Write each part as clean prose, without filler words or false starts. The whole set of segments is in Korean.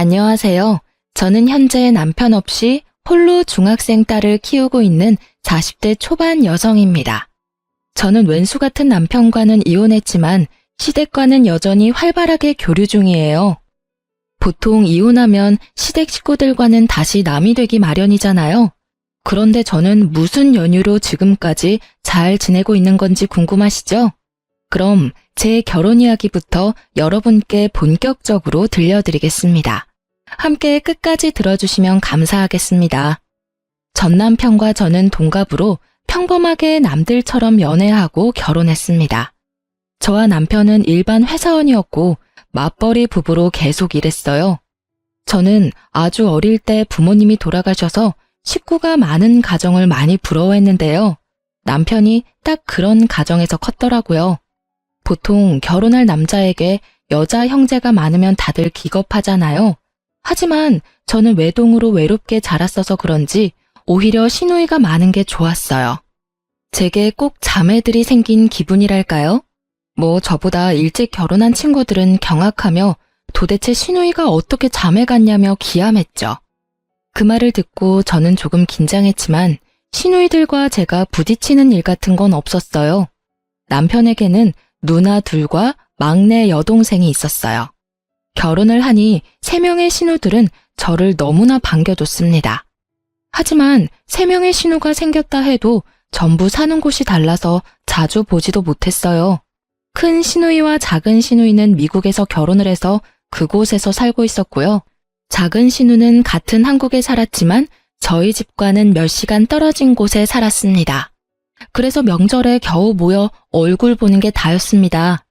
안녕하세요. 저는 현재 남편 없이 홀로 중학생 딸을 키우고 있는 40대 초반 여성입니다. 저는 왼수 같은 남편과는 이혼했지만 시댁과는 여전히 활발하게 교류 중이에요. 보통 이혼하면 시댁 식구들과는 다시 남이 되기 마련이잖아요. 그런데 저는 무슨 연유로 지금까지 잘 지내고 있는 건지 궁금하시죠? 그럼 제 결혼 이야기부터 여러분께 본격적으로 들려드리겠습니다. 함께 끝까지 들어주시면 감사하겠습니다. 전 남편과 저는 동갑으로 평범하게 남들처럼 연애하고 결혼했습니다. 저와 남편은 일반 회사원이었고 맞벌이 부부로 계속 일했어요. 저는 아주 어릴 때 부모님이 돌아가셔서 식구가 많은 가정을 많이 부러워했는데요. 남편이 딱 그런 가정에서 컸더라고요. 보통 결혼할 남자에게 여자 형제가 많으면 다들 기겁하잖아요. 하지만 저는 외동으로 외롭게 자랐어서 그런지 오히려 시누이가 많은 게 좋았어요. 제게 꼭 자매들이 생긴 기분이랄까요? 저보다 일찍 결혼한 친구들은 경악하며 도대체 시누이가 어떻게 자매 같냐며 기함했죠. 그 말을 듣고 저는 조금 긴장했지만 시누이들과 제가 부딪히는 일 같은 건 없었어요. 남편에게는 누나 둘과 막내 여동생이 있었어요. 결혼을 하니 3명의 신우들은 저를 너무나 반겨줬습니다. 하지만 3명의 신우가 생겼다 해도 전부 사는 곳이 달라서 자주 보지도 못했어요. 큰 시누이와 작은 시누이는 미국에서 결혼을 해서 그곳에서 살고 있었고요. 작은 시누는 같은 한국에 살았지만 저희 집과는 몇 시간 떨어진 곳에 살았습니다. 그래서 명절에 겨우 모여 얼굴 보는 게 다였습니다.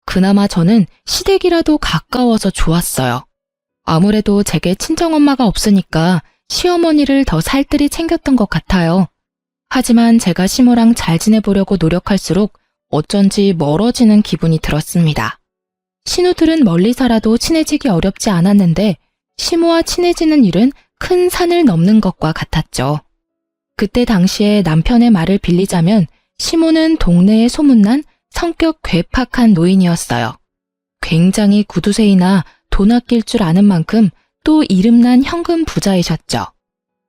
그나마 저는 시댁이라도 가까워서 좋았어요. 아무래도 제게 친정엄마가 없으니까 시어머니를 더 살뜰히 챙겼던 것 같아요. 하지만 제가 시모랑 잘 지내보려고 노력할수록 어쩐지 멀어지는 기분이 들었습니다. 시누들은 멀리 살아도 친해지기 어렵지 않았는데 시모와 친해지는 일은 큰 산을 넘는 것과 같았죠. 그때 당시에 남편의 말을 빌리자면 시모는 동네에 소문난 성격 괴팍한 노인이었어요. 굉장히 구두쇠이나 돈 아낄 줄 아는 만큼 또 이름난 현금 부자이셨죠.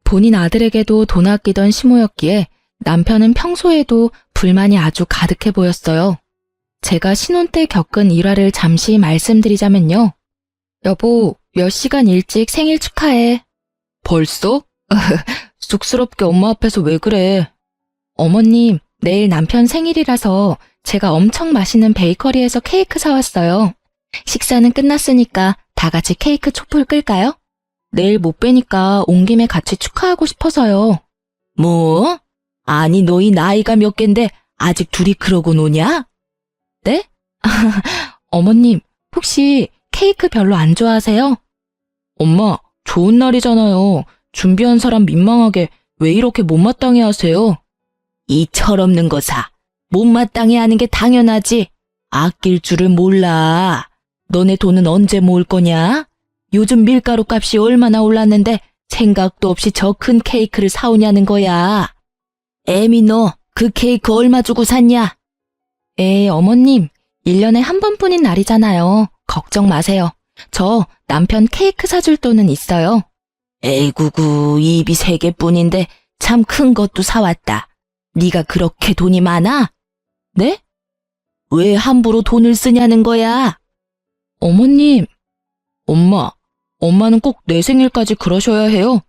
본인 아들에게도 돈 아끼던 시모였기에 남편은 평소에도 불만이 아주 가득해 보였어요. 제가 신혼 때 겪은 일화를 잠시 말씀드리자면요. 여보, 몇 시간 일찍 생일 축하해. 벌써? 쑥스럽게 엄마 앞에서 왜 그래? 어머님, 내일 남편 생일이라서 제가 엄청 맛있는 베이커리에서 케이크 사왔어요. 식사는 끝났으니까 다 같이 케이크 촛불 끌까요? 내일 못 뵈니까 온 김에 같이 축하하고 싶어서요. 뭐? 아니, 너희 나이가 몇 갠데 아직 둘이 그러고 노냐? 네? 어머님, 혹시 케이크 별로 안 좋아하세요? 엄마, 좋은 날이잖아요. 준비한 사람 민망하게 왜 이렇게 못마땅해 하세요? 이 철없는 거사. 못마땅해 하는 게 당연하지. 아낄 줄을 몰라. 너네 돈은 언제 모을 거냐? 요즘 밀가루 값이 얼마나 올랐는데 생각도 없이 저 큰 케이크를 사오냐는 거야. 애미 너 그 케이크 얼마 주고 샀냐? 어머님, 1년에 한 번뿐인 날이잖아요. 걱정 마세요. 저 남편 케이크 사줄 돈은 있어요. 에이구구, 입이 3개뿐인데 참 큰 것도 사왔다. 네가 그렇게 돈이 많아? 네? 왜 함부로 돈을 쓰냐는 거야? 어머님. 엄마는 꼭 내 생일까지 그러셔야 해요.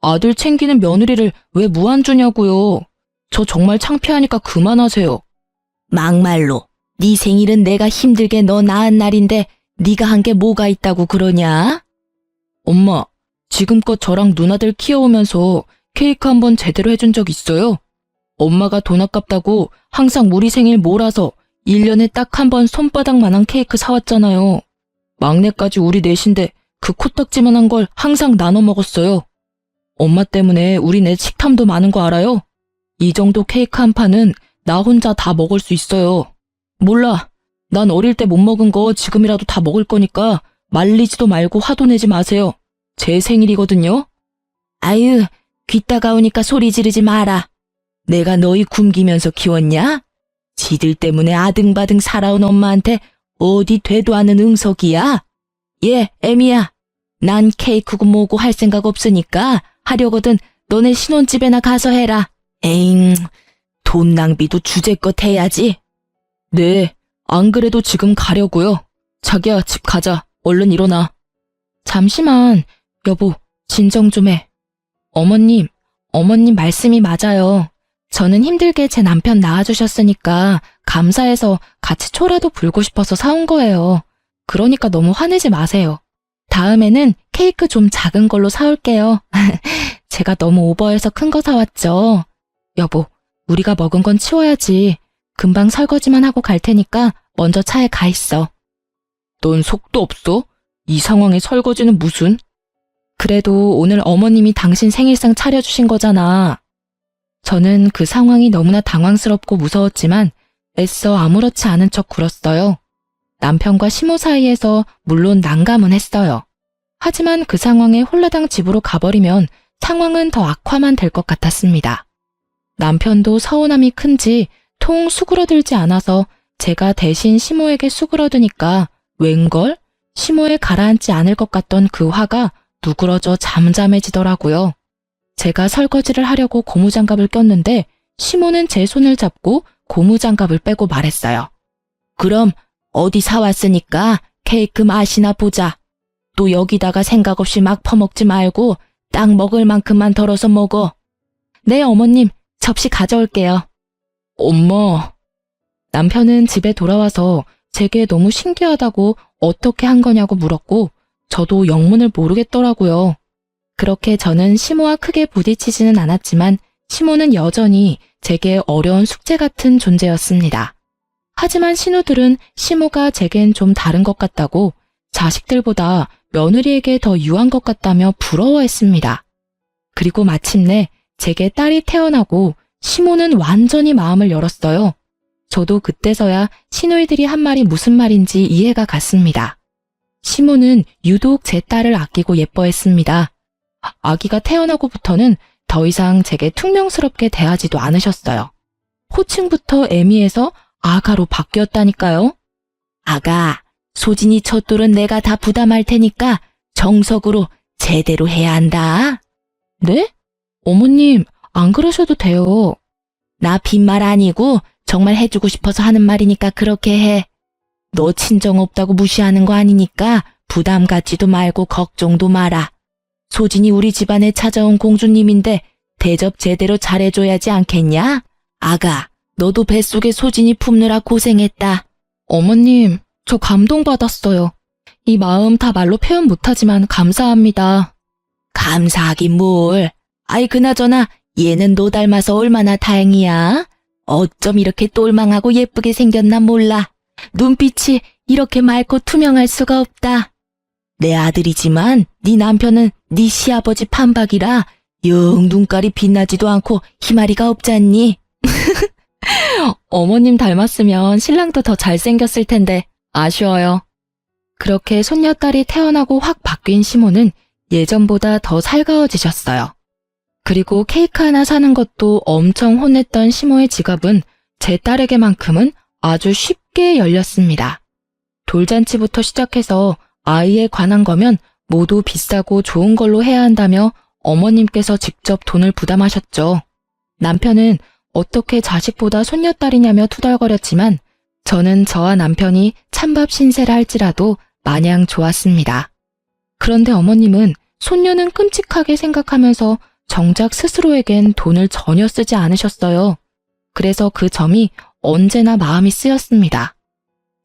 아들 챙기는 며느리를 왜 무안주냐고요. 저 정말 창피하니까 그만하세요. 막말로, 네 생일은 내가 힘들게 너 낳은 날인데 네가 한 게 뭐가 있다고 그러냐? 엄마, 지금껏 저랑 누나들 키워오면서 케이크 한 번 제대로 해준 적 있어요? 엄마가 돈 아깝다고 항상 우리 생일 몰아서 1년에 딱 한 번 손바닥만한 케이크 사왔잖아요. 막내까지 우리 넷인데 그 코딱지만한 걸 항상 나눠 먹었어요. 엄마 때문에 우리 넷 식탐도 많은 거 알아요? 이 정도 케이크 한 판은 나 혼자 다 먹을 수 있어요. 몰라. 난 어릴 때 못 먹은 거 지금이라도 다 먹을 거니까 말리지도 말고 화도 내지 마세요. 제 생일이거든요. 아유, 귀 따가우니까 소리 지르지 마라. 내가 너희 굶기면서 키웠냐? 지들 때문에 아등바등 살아온 엄마한테 어디 되도 않은 응석이야? 애미야. 난 케이크고 뭐고 할 생각 없으니까 하려거든 너네 신혼집에나 가서 해라. 에잉, 돈 낭비도 주제껏 해야지. 네, 안 그래도 지금 가려고요. 자기야, 집 가자. 얼른 일어나. 잠시만, 여보, 진정 좀 해. 어머님 말씀이 맞아요. 저는 힘들게 제 남편 낳아주셨으니까 감사해서 같이 초라도 불고 싶어서 사온 거예요. 그러니까 너무 화내지 마세요. 다음에는 케이크 좀 작은 걸로 사올게요. 제가 너무 오버해서 큰 거 사왔죠. 여보, 우리가 먹은 건 치워야지. 금방 설거지만 하고 갈 테니까 먼저 차에 가 있어. 넌 속도 없어? 이 상황에 설거지는 무슨? 그래도 오늘 어머님이 당신 생일상 차려주신 거잖아. 저는 그 상황이 너무나 당황스럽고 무서웠지만 애써 아무렇지 않은 척 굴었어요. 남편과 시모 사이에서 물론 난감은 했어요. 하지만 그 상황에 홀라당 집으로 가버리면 상황은 더 악화만 될 것 같았습니다. 남편도 서운함이 큰지 통 수그러들지 않아서 제가 대신 시모에게 수그러드니까 웬걸? 시모에 가라앉지 않을 것 같던 그 화가 누그러져 잠잠해지더라고요. 제가 설거지를 하려고 고무장갑을 꼈는데 시모는 제 손을 잡고 고무장갑을 빼고 말했어요. 그럼 어디 사왔으니까 케이크 맛이나 보자. 또 여기다가 생각 없이 막 퍼먹지 말고 딱 먹을 만큼만 덜어서 먹어. 네, 어머님, 접시 가져올게요. 엄마. 남편은 집에 돌아와서 제게 너무 신기하다고 어떻게 한 거냐고 물었고 저도 영문을 모르겠더라고요. 그렇게 저는 시모와 크게 부딪히지는 않았지만 시모는 여전히 제게 어려운 숙제 같은 존재였습니다. 하지만 신우들은 시모가 제겐 좀 다른 것 같다고 자식들보다 며느리에게 더 유한 것 같다며 부러워했습니다. 그리고 마침내 제게 딸이 태어나고 시모는 완전히 마음을 열었어요. 저도 그때서야 시누이들이 한 말이 무슨 말인지 이해가 갔습니다. 시모는 유독 제 딸을 아끼고 예뻐했습니다. 아기가 태어나고부터는 더 이상 제게 퉁명스럽게 대하지도 않으셨어요. 호칭부터 애미에서 아가로 바뀌었다니까요. 아가, 소진이 첫돌은 내가 다 부담할 테니까 정석으로 제대로 해야 한다. 네? 어머님, 안 그러셔도 돼요. 나 빈말 아니고 정말 해주고 싶어서 하는 말이니까 그렇게 해. 너 친정 없다고 무시하는 거 아니니까 부담 갖지도 말고 걱정도 마라. 소진이 우리 집안에 찾아온 공주님인데 대접 제대로 잘해줘야지 않겠냐? 아가, 너도 뱃속에 소진이 품느라 고생했다. 어머님, 저 감동받았어요. 이 마음 다 말로 표현 못하지만 감사합니다. 감사하긴 뭘. 아이 그나저나 얘는 너 닮아서 얼마나 다행이야. 어쩜 이렇게 똘망하고 예쁘게 생겼나 몰라. 눈빛이 이렇게 맑고 투명할 수가 없다. 내 아들이지만 네 남편은 네 시아버지 판박이라 영 눈깔이 빛나지도 않고 희마리가 없잖니. 어머님 닮았으면 신랑도 더 잘생겼을 텐데 아쉬워요. 그렇게 손녀딸이 태어나고 확 바뀐 시모는 예전보다 더 살가워지셨어요. 그리고 케이크 하나 사는 것도 엄청 혼냈던 시모의 지갑은 제 딸에게만큼은 아주 쉽게 열렸습니다. 돌잔치부터 시작해서 아이에 관한 거면 모두 비싸고 좋은 걸로 해야 한다며 어머님께서 직접 돈을 부담하셨죠. 남편은 어떻게 자식보다 손녀딸이냐며 투덜거렸지만 저는 저와 남편이 찬밥 신세를 할지라도 마냥 좋았습니다. 그런데 어머님은 손녀는 끔찍하게 생각하면서 정작 스스로에겐 돈을 전혀 쓰지 않으셨어요. 그래서 그 점이 언제나 마음이 쓰였습니다.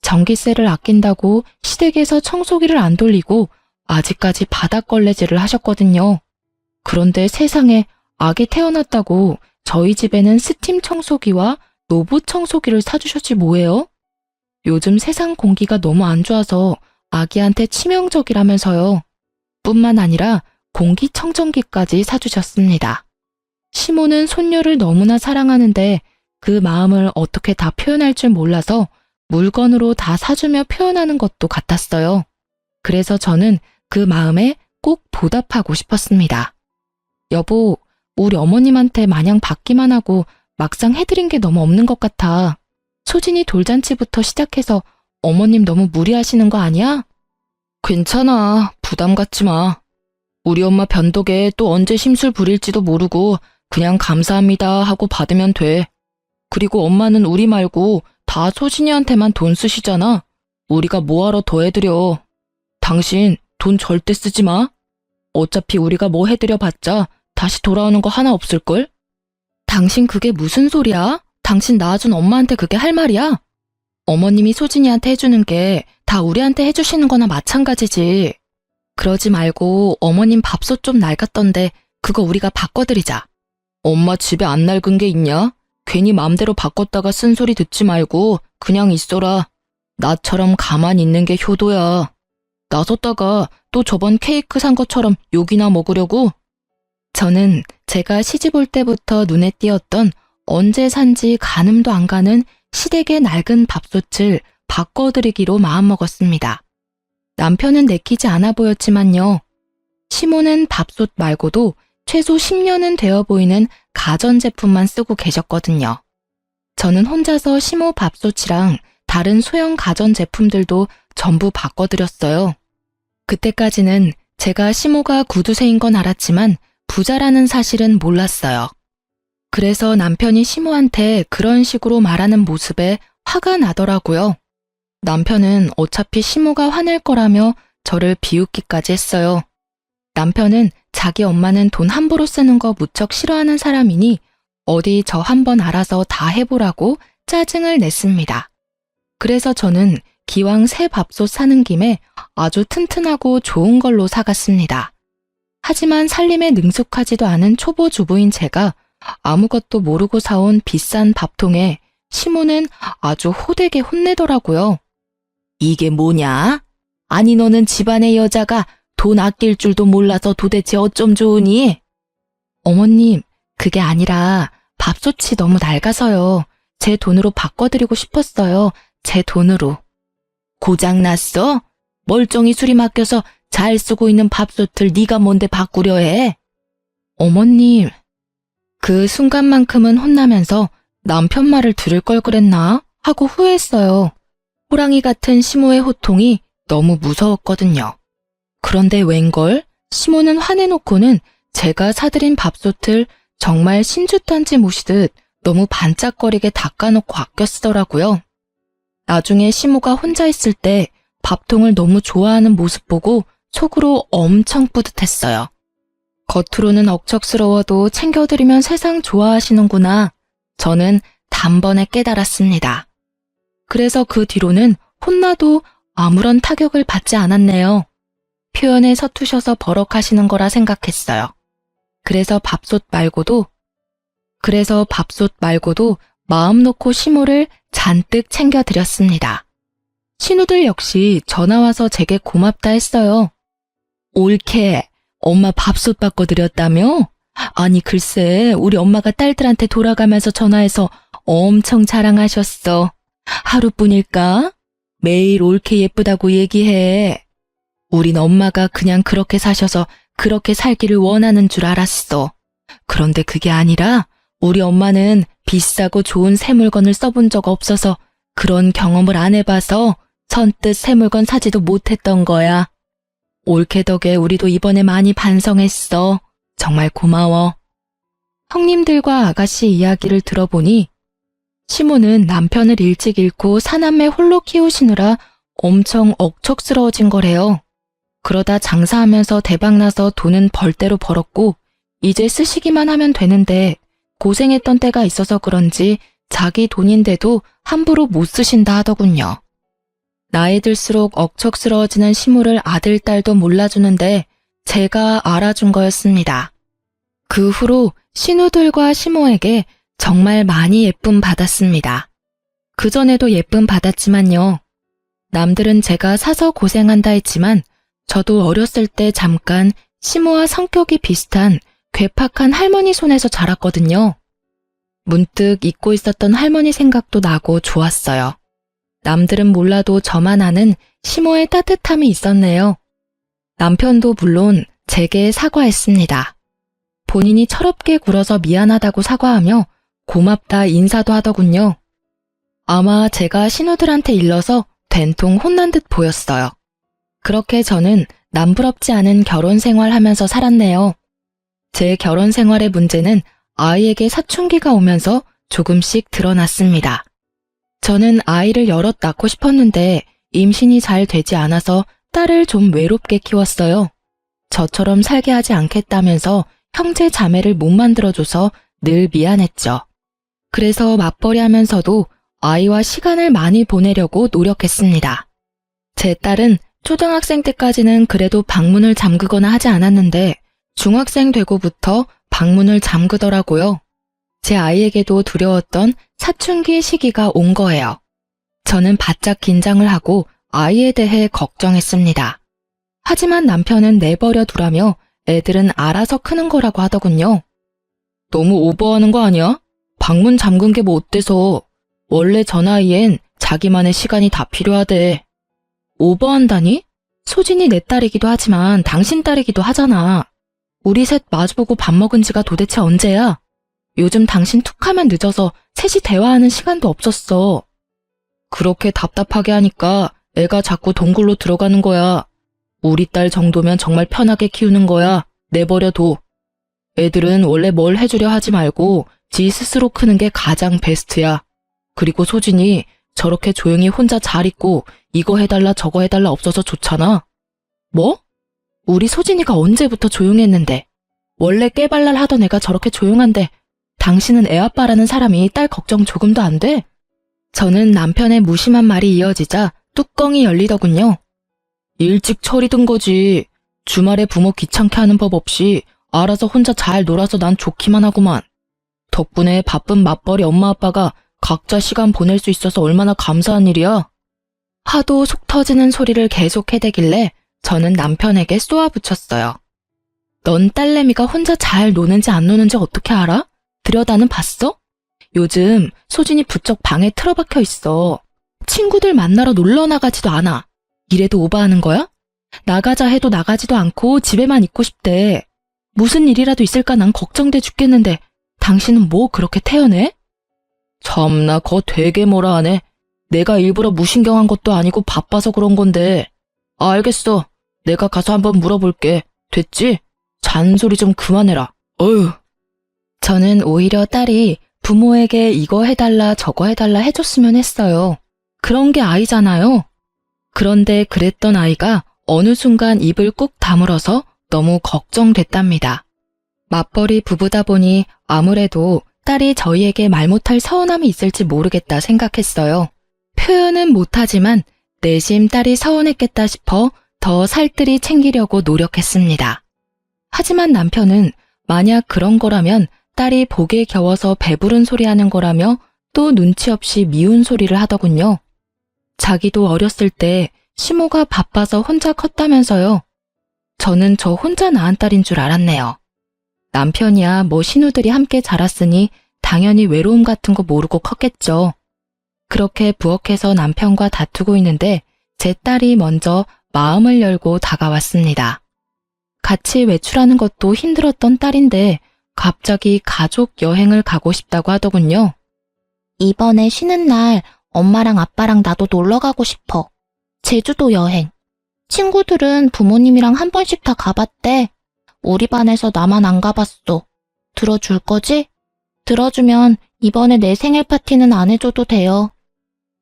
전기세를 아낀다고 시댁에서 청소기를 안 돌리고 아직까지 바닥걸레질을 하셨거든요. 그런데 세상에 아기 태어났다고 저희 집에는 스팀 청소기와 로봇 청소기를 사주셨지 뭐예요? 요즘 세상 공기가 너무 안 좋아서 아기한테 치명적이라면서요. 뿐만 아니라 공기청정기까지 사주셨습니다. 시모는 손녀를 너무나 사랑하는데 그 마음을 어떻게 다 표현할 줄 몰라서 물건으로 다 사주며 표현하는 것도 같았어요. 그래서 저는 그 마음에 꼭 보답하고 싶었습니다. 여보, 우리 어머님한테 마냥 받기만 하고 막상 해드린 게 너무 없는 것 같아. 소진이 돌잔치부터 시작해서 어머님 너무 무리하시는 거 아니야? 괜찮아. 부담 갖지 마. 우리 엄마 변덕에 또 언제 심술 부릴지도 모르고 그냥 감사합니다 하고 받으면 돼. 그리고 엄마는 우리 말고 다 소진이한테만 돈 쓰시잖아. 우리가 뭐하러 더 해드려. 당신 돈 절대 쓰지 마. 어차피 우리가 뭐 해드려 봤자 다시 돌아오는 거 하나 없을걸? 당신 그게 무슨 소리야? 당신 낳아준 엄마한테 그게 할 말이야? 어머님이 소진이한테 해주는 게 다 우리한테 해주시는 거나 마찬가지지. 그러지 말고 어머님 밥솥 좀 낡았던데 그거 우리가 바꿔드리자. 엄마 집에 안 낡은 게 있냐? 괜히 맘대로 바꿨다가 쓴소리 듣지 말고 그냥 있어라. 나처럼 가만히 있는 게 효도야. 나섰다가 또 저번 케이크 산 것처럼 욕이나 먹으려고? 저는 제가 시집 올 때부터 눈에 띄었던 언제 산지 가늠도 안 가는 시댁의 낡은 밥솥을 바꿔드리기로 마음먹었습니다. 남편은 내키지 않아 보였지만요. 시모는 밥솥 말고도 최소 10년은 되어 보이는 가전제품만 쓰고 계셨거든요. 저는 혼자서 시모 밥솥이랑 다른 소형 가전제품들도 전부 바꿔드렸어요. 그때까지는 제가 시모가 구두쇠인 건 알았지만 부자라는 사실은 몰랐어요. 그래서 남편이 시모한테 그런 식으로 말하는 모습에 화가 나더라고요. 남편은 어차피 시모가 화낼 거라며 저를 비웃기까지 했어요. 남편은 자기 엄마는 돈 함부로 쓰는 거 무척 싫어하는 사람이니 어디 저 한번 알아서 다 해보라고 짜증을 냈습니다. 그래서 저는 기왕 새 밥솥 사는 김에 아주 튼튼하고 좋은 걸로 사갔습니다. 하지만 살림에 능숙하지도 않은 초보 주부인 제가 아무것도 모르고 사온 비싼 밥통에 시모는 아주 호되게 혼내더라고요. 이게 뭐냐? 아니 너는 집안의 여자가 돈 아낄 줄도 몰라서 도대체 어쩜 좋으니? 어머님, 그게 아니라 밥솥이 너무 낡아서요. 제 돈으로 바꿔드리고 싶었어요. 제 돈으로. 고장났어? 멀쩡히 수리 맡겨서 잘 쓰고 있는 밥솥을 네가 뭔데 바꾸려 해? 어머님, 그 순간만큼은 혼나면서 남편 말을 들을 걸 그랬나 하고 후회했어요. 호랑이 같은 시모의 호통이 너무 무서웠거든요. 그런데 웬걸? 시모는 화내놓고는 제가 사들인 밥솥을 정말 신주단지 모시듯 너무 반짝거리게 닦아놓고 아껴 쓰더라고요. 나중에 시모가 혼자 있을 때 밥통을 너무 좋아하는 모습 보고 속으로 엄청 뿌듯했어요. 겉으로는 억척스러워도 챙겨드리면 세상 좋아하시는구나. 저는 단번에 깨달았습니다. 그래서 그 뒤로는 혼나도 아무런 타격을 받지 않았네요. 표현에 서투셔서 버럭하시는 거라 생각했어요. 그래서 밥솥 말고도 마음 놓고 시모를 잔뜩 챙겨드렸습니다. 신우들 역시 전화와서 제게 고맙다 했어요. 옳게 엄마 밥솥 바꿔드렸다며? 아니 글쎄 우리 엄마가 딸들한테 돌아가면서 전화해서 엄청 자랑하셨어. 하루뿐일까? 매일 옳게 예쁘다고 얘기해. 우린 엄마가 그냥 그렇게 사셔서 그렇게 살기를 원하는 줄 알았어. 그런데 그게 아니라 우리 엄마는 비싸고 좋은 새 물건을 써본 적 없어서 그런 경험을 안 해봐서 선뜻 새 물건 사지도 못했던 거야. 옳게 덕에 우리도 이번에 많이 반성했어. 정말 고마워. 형님들과 아가씨 이야기를 들어보니 시모는 남편을 일찍 잃고 사남매 홀로 키우시느라 엄청 억척스러워진 거래요. 그러다 장사하면서 대박나서 돈은 벌대로 벌었고 이제 쓰시기만 하면 되는데 고생했던 때가 있어서 그런지 자기 돈인데도 함부로 못 쓰신다 하더군요. 나이 들수록 억척스러워지는 시모를 아들, 딸도 몰라주는데 제가 알아준 거였습니다. 그 후로 신우들과 시모에게 정말 많이 예쁨 받았습니다. 그전에도 예쁨 받았지만요. 남들은 제가 사서 고생한다 했지만 저도 어렸을 때 잠깐 시모와 성격이 비슷한 괴팍한 할머니 손에서 자랐거든요. 문득 잊고 있었던 할머니 생각도 나고 좋았어요. 남들은 몰라도 저만 아는 시모의 따뜻함이 있었네요. 남편도 물론 제게 사과했습니다. 본인이 철없게 굴어서 미안하다고 사과하며 고맙다 인사도 하더군요. 아마 제가 신우들한테 일러서 된통 혼난 듯 보였어요. 그렇게 저는 남부럽지 않은 결혼 생활하면서 살았네요. 제 결혼 생활의 문제는 아이에게 사춘기가 오면서 조금씩 드러났습니다. 저는 아이를 여럿 낳고 싶었는데 임신이 잘 되지 않아서 딸을 좀 외롭게 키웠어요. 저처럼 살게 하지 않겠다면서 형제 자매를 못 만들어줘서 늘 미안했죠. 그래서 맞벌이 하면서도 아이와 시간을 많이 보내려고 노력했습니다. 제 딸은 초등학생 때까지는 그래도 방문을 잠그거나 하지 않았는데 중학생 되고부터 방문을 잠그더라고요. 제 아이에게도 두려웠던 사춘기 시기가 온 거예요. 저는 바짝 긴장을 하고 아이에 대해 걱정했습니다. 하지만 남편은 내버려 두라며 애들은 알아서 크는 거라고 하더군요. 너무 오버하는 거 아니야? 방문 잠근 게 뭐 어때서? 원래 저 나이엔 자기만의 시간이 다 필요하대. 오버한다니? 소진이 내 딸이기도 하지만 당신 딸이기도 하잖아. 우리 셋 마주보고 밥 먹은 지가 도대체 언제야? 요즘 당신 툭하면 늦어서 셋이 대화하는 시간도 없었어. 그렇게 답답하게 하니까 애가 자꾸 동굴로 들어가는 거야. 우리 딸 정도면 정말 편하게 키우는 거야. 내버려둬. 애들은 원래 뭘 해주려 하지 말고 지 스스로 크는 게 가장 베스트야. 그리고 소진이 저렇게 조용히 혼자 잘 있고 이거 해달라 저거 해달라 없어서 좋잖아. 뭐? 우리 소진이가 언제부터 조용했는데. 원래 깨발랄 하던 애가 저렇게 조용한데 당신은 애아빠라는 사람이 딸 걱정 조금도 안 돼? 저는 남편의 무심한 말이 이어지자 뚜껑이 열리더군요. 일찍 철이 든 거지. 주말에 부모 귀찮게 하는 법 없이 알아서 혼자 잘 놀아서 난 좋기만 하구만. 덕분에 바쁜 맞벌이 엄마 아빠가 각자 시간 보낼 수 있어서 얼마나 감사한 일이야. 하도 속 터지는 소리를 계속 해대길래 저는 남편에게 쏘아붙였어요. 넌 딸내미가 혼자 잘 노는지 안 노는지 어떻게 알아? 들여다는 봤어? 요즘 소진이 부쩍 방에 틀어박혀 있어. 친구들 만나러 놀러 나가지도 않아. 이래도 오버하는 거야? 나가자 해도 나가지도 않고 집에만 있고 싶대. 무슨 일이라도 있을까 난 걱정돼 죽겠는데 당신은 뭐 그렇게 태연해? 참나 거 되게 뭐라 하네. 내가 일부러 무신경한 것도 아니고 바빠서 그런 건데. 알겠어. 내가 가서 한번 물어볼게. 됐지? 잔소리 좀 그만해라. 어휴. 저는 오히려 딸이 부모에게 이거 해달라 저거 해달라 해줬으면 했어요. 그런 게 아이잖아요. 그런데 그랬던 아이가 어느 순간 입을 꾹 다물어서 너무 걱정됐답니다. 맞벌이 부부다 보니 아무래도 딸이 저희에게 말 못할 서운함이 있을지 모르겠다 생각했어요. 표현은 못하지만 내심 딸이 서운했겠다 싶어 더 살뜰히 챙기려고 노력했습니다. 하지만 남편은 만약 그런 거라면 딸이 복에 겨워서 배부른 소리 하는 거라며 또 눈치 없이 미운 소리를 하더군요. 자기도 어렸을 때 시모가 바빠서 혼자 컸다면서요. 저는 저 혼자 낳은 딸인 줄 알았네요. 남편이야 뭐 신우들이 함께 자랐으니 당연히 외로움 같은 거 모르고 컸겠죠. 그렇게 부엌에서 남편과 다투고 있는데 제 딸이 먼저 마음을 열고 다가왔습니다. 같이 외출하는 것도 힘들었던 딸인데 갑자기 가족 여행을 가고 싶다고 하더군요. 이번에 쉬는 날 엄마랑 아빠랑 나도 놀러 가고 싶어. 제주도 여행. 친구들은 부모님이랑 한 번씩 다 가봤대. 우리 반에서 나만 안 가봤어. 들어줄 거지? 들어주면 이번에 내 생일 파티는 안 해줘도 돼요.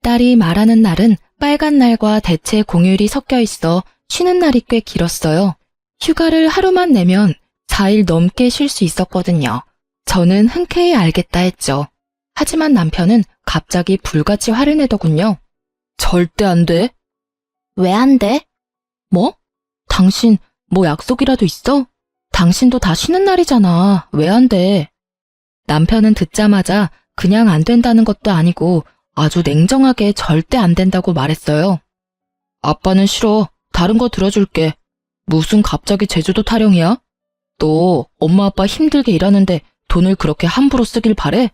딸이 말하는 날은 빨간 날과 대체 공휴일이 섞여 있어 쉬는 날이 꽤 길었어요. 휴가를 하루만 내면 4일 넘게 쉴 수 있었거든요. 저는 흔쾌히 알겠다 했죠. 하지만 남편은 갑자기 불같이 화를 내더군요. 절대 안 돼. 왜 안 돼? 뭐? 당신 뭐 약속이라도 있어? 당신도 다 쉬는 날이잖아. 왜 안 돼? 남편은 듣자마자 그냥 안 된다는 것도 아니고 아주 냉정하게 절대 안 된다고 말했어요. 아빠는 싫어. 다른 거 들어줄게. 무슨 갑자기 제주도 타령이야? 너 엄마 아빠 힘들게 일하는데 돈을 그렇게 함부로 쓰길 바래?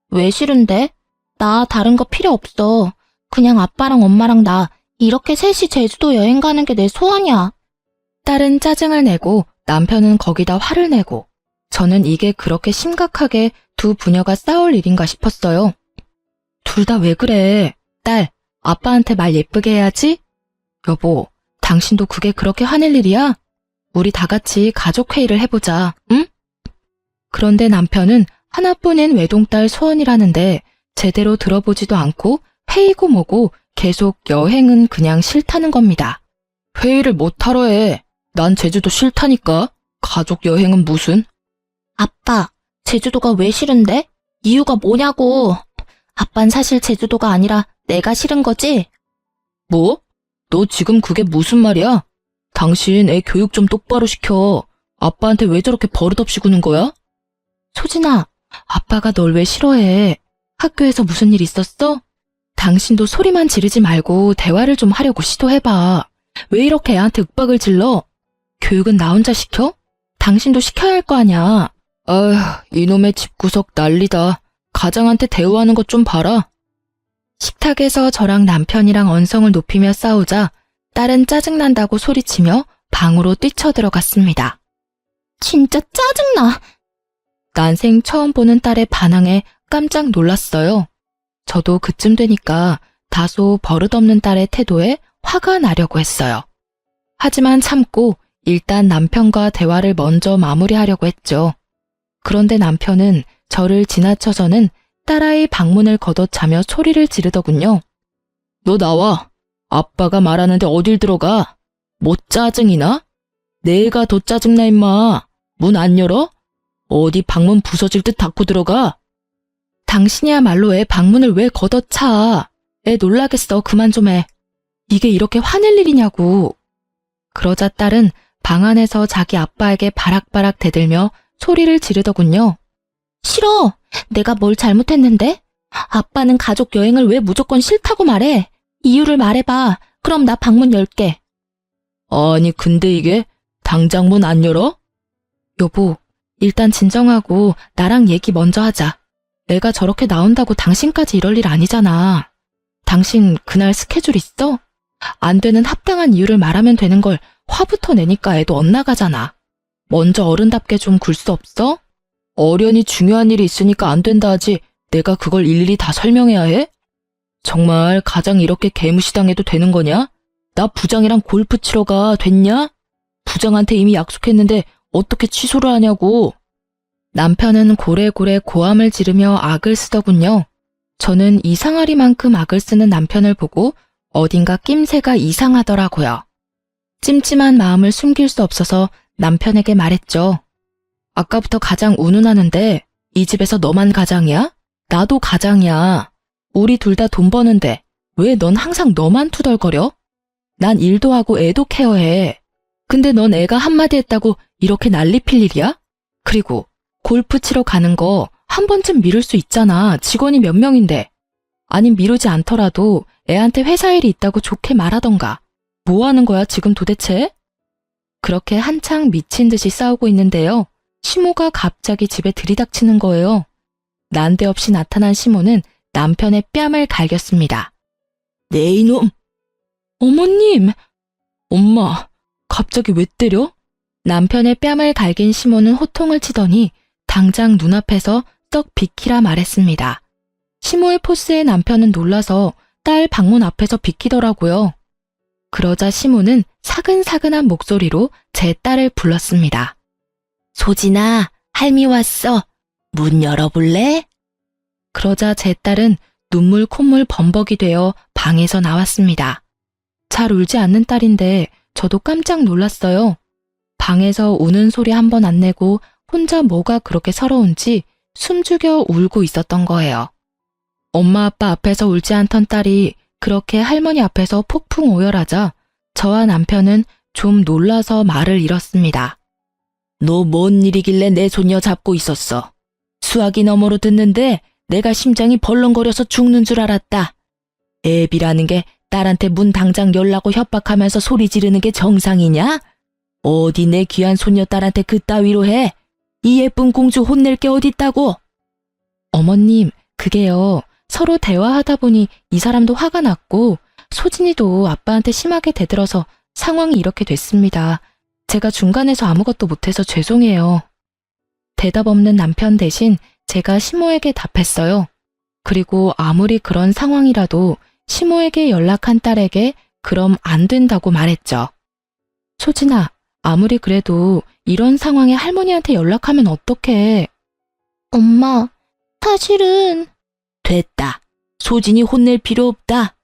왜 싫은데? 나 다른 거 필요 없어. 그냥 아빠랑 엄마랑 나 이렇게 셋이 제주도 여행 가는 게 내 소원이야. 딸은 짜증을 내고 남편은 거기다 화를 내고 저는 이게 그렇게 심각하게 두 부녀가 싸울 일인가 싶었어요. 둘 다 왜 그래? 딸, 아빠한테 말 예쁘게 해야지? 여보, 당신도 그게 그렇게 화낼 일이야? 우리 다 같이 가족회의를 해보자, 응? 그런데 남편은 하나뿐인 외동딸 소원이라는데 제대로 들어보지도 않고 회의고 뭐고 계속 여행은 그냥 싫다는 겁니다. 회의를 못하러 해. 난 제주도 싫다니까. 가족 여행은 무슨? 아빠, 제주도가 왜 싫은데? 이유가 뭐냐고. 아빤 사실 제주도가 아니라 내가 싫은 거지? 뭐? 너 지금 그게 무슨 말이야? 당신 애 교육 좀 똑바로 시켜. 아빠한테 왜 저렇게 버릇없이 구는 거야? 소진아, 아빠가 널 왜 싫어해? 학교에서 무슨 일 있었어? 당신도 소리만 지르지 말고 대화를 좀 하려고 시도해봐. 왜 이렇게 애한테 윽박을 질러? 교육은 나 혼자 시켜? 당신도 시켜야 할 거 아냐. 아휴, 이놈의 집구석 난리다. 가장한테 대우하는 것 좀 봐라. 식탁에서 저랑 남편이랑 언성을 높이며 싸우자 딸은 짜증난다고 소리치며 방으로 뛰쳐들어갔습니다. 진짜 짜증나. 난생 처음 보는 딸의 반항에 깜짝 놀랐어요. 저도 그쯤 되니까 다소 버릇없는 딸의 태도에 화가 나려고 했어요. 하지만 참고 일단 남편과 대화를 먼저 마무리하려고 했죠. 그런데 남편은 저를 지나쳐서는 딸아이 방문을 걷어차며 소리를 지르더군요. 너 나와. 아빠가 말하는데 어딜 들어가? 뭐 짜증이나? 내가 더 짜증나 임마. 문 안 열어? 어디 방문 부서질 듯 닫고 들어가? 당신이야말로 애 방문을 왜 걷어차? 애 놀라겠어. 그만 좀 해. 이게 이렇게 화낼 일이냐고. 그러자 딸은 방 안에서 자기 아빠에게 바락바락 대들며 소리를 지르더군요. 싫어. 내가 뭘 잘못했는데? 아빠는 가족 여행을 왜 무조건 싫다고 말해? 이유를 말해봐. 그럼 나 방문 열게. 아니 근데 이게 당장 문 안 열어? 여보, 일단 진정하고 나랑 얘기 먼저 하자. 애가 저렇게 나온다고 당신까지 이럴 일 아니잖아. 당신 그날 스케줄 있어? 안 되는 합당한 이유를 말하면 되는 걸 화부터 내니까 애도 엇나가잖아. 먼저 어른답게 좀 굴 수 없어? 어련히 중요한 일이 있으니까 안 된다 하지 내가 그걸 일일이 다 설명해야 해? 정말 가장 이렇게 개무시당해도 되는 거냐? 나 부장이랑 골프 치러 가 됐냐? 부장한테 이미 약속했는데 어떻게 취소를 하냐고. 남편은 고래고래 고함을 지르며 악을 쓰더군요. 저는 이상하리만큼 악을 쓰는 남편을 보고 어딘가 낌새가 이상하더라고요. 찜찜한 마음을 숨길 수 없어서 남편에게 말했죠. 아까부터 가장 운운하는데 이 집에서 너만 가장이야? 나도 가장이야. 우리 둘 다 돈 버는데 왜 넌 항상 너만 투덜거려? 난 일도 하고 애도 케어해. 근데 넌 애가 한마디 했다고 이렇게 난리 필 일이야? 그리고 골프 치러 가는 거 한 번쯤 미룰 수 있잖아. 직원이 몇 명인데. 아니 미루지 않더라도 애한테 회사 일이 있다고 좋게 말하던가. 뭐 하는 거야 지금 도대체? 그렇게 한창 미친 듯이 싸우고 있는데요. 시모가 갑자기 집에 들이닥치는 거예요. 난데없이 나타난 시모는 남편의 뺨을 갈겼습니다. 네 이놈! 어머님! 엄마, 갑자기 왜 때려? 남편의 뺨을 갈긴 시모는 호통을 치더니 당장 눈앞에서 떡 비키라 말했습니다. 시모의 포스에 남편은 놀라서 딸 방문 앞에서 비키더라고요. 그러자 시모는 사근사근한 목소리로 제 딸을 불렀습니다. 소진아, 할미 왔어. 문 열어볼래? 그러자 제 딸은 눈물 콧물 범벅이 되어 방에서 나왔습니다. 잘 울지 않는 딸인데 저도 깜짝 놀랐어요. 방에서 우는 소리 한 번 안 내고 혼자 뭐가 그렇게 서러운지 숨죽여 울고 있었던 거예요. 엄마 아빠 앞에서 울지 않던 딸이 그렇게 할머니 앞에서 폭풍 오열하자 저와 남편은 좀 놀라서 말을 잃었습니다. 너 뭔 일이길래 내 손녀 잡고 있었어? 수화기 너머로 듣는데 내가 심장이 벌렁거려서 죽는 줄 알았다. 애비라는 게 딸한테 문 당장 열라고 협박하면서 소리 지르는 게 정상이냐? 어디 내 귀한 손녀딸한테 그따위로 해? 이 예쁜 공주 혼낼 게 어딨다고? 어머님, 그게요. 서로 대화하다 보니 이 사람도 화가 났고 소진이도 아빠한테 심하게 대들어서 상황이 이렇게 됐습니다. 제가 중간에서 아무것도 못해서 죄송해요. 대답 없는 남편 대신 제가 시모에게 답했어요. 그리고 아무리 그런 상황이라도 시모에게 연락한 딸에게 그럼 안 된다고 말했죠. 소진아, 아무리 그래도 이런 상황에 할머니한테 연락하면 어떡해. 엄마, 사실은 됐다. 소진이 혼낼 필요 없다.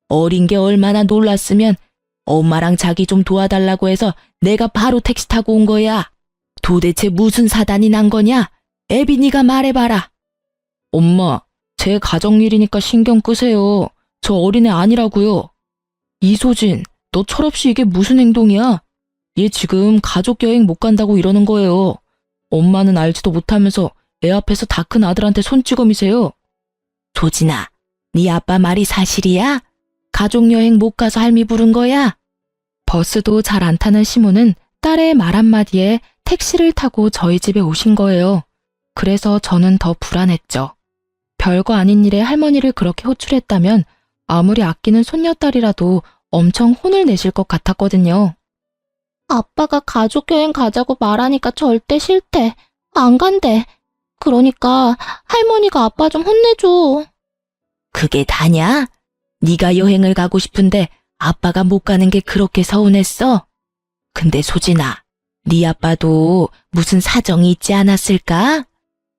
어린 게 얼마나 놀랐으면 엄마랑 자기 좀 도와달라고 해서 내가 바로 택시 타고 온 거야. 도대체 무슨 사단이 난 거냐? 애비 네가 말해봐라. 엄마, 제 가정일이니까 신경 끄세요. 저 어린애 아니라고요. 이소진, 너 철없이 이게 무슨 행동이야? 얘 지금 가족 여행 못 간다고 이러는 거예요. 엄마는 알지도 못하면서 애 앞에서 다 큰 아들한테 손찌검이세요. 소진아, 네 아빠 말이 사실이야? 가족 여행 못 가서 할미 부른 거야? 버스도 잘 안 타는 시모는 딸의 말 한마디에 택시를 타고 저희 집에 오신 거예요. 그래서 저는 더 불안했죠. 별거 아닌 일에 할머니를 그렇게 호출했다면 아무리 아끼는 손녀딸이라도 엄청 혼을 내실 것 같았거든요. 아빠가 가족여행 가자고 말하니까 절대 싫대. 안 간대. 그러니까 할머니가 아빠 좀 혼내줘. 그게 다냐? 네가 여행을 가고 싶은데 아빠가 못 가는 게 그렇게 서운했어? 근데 소진아, 네 아빠도 무슨 사정이 있지 않았을까?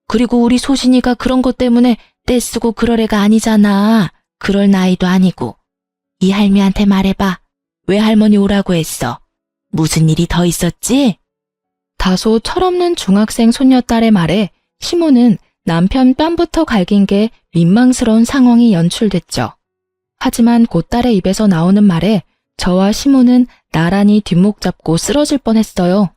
그리고 우리 소진이가 그런 것 때문에 떼쓰고 그럴 애가 아니잖아. 그럴 나이도 아니고. 이 할미한테 말해봐. 왜 할머니 오라고 했어? 무슨 일이 더 있었지? 다소 철없는 중학생 손녀딸의 말에 시모는 남편 뺨부터 갈긴 게 민망스러운 상황이 연출됐죠. 하지만 곧 딸의 입에서 나오는 말에 저와 시모는 나란히 뒷목 잡고 쓰러질 뻔했어요.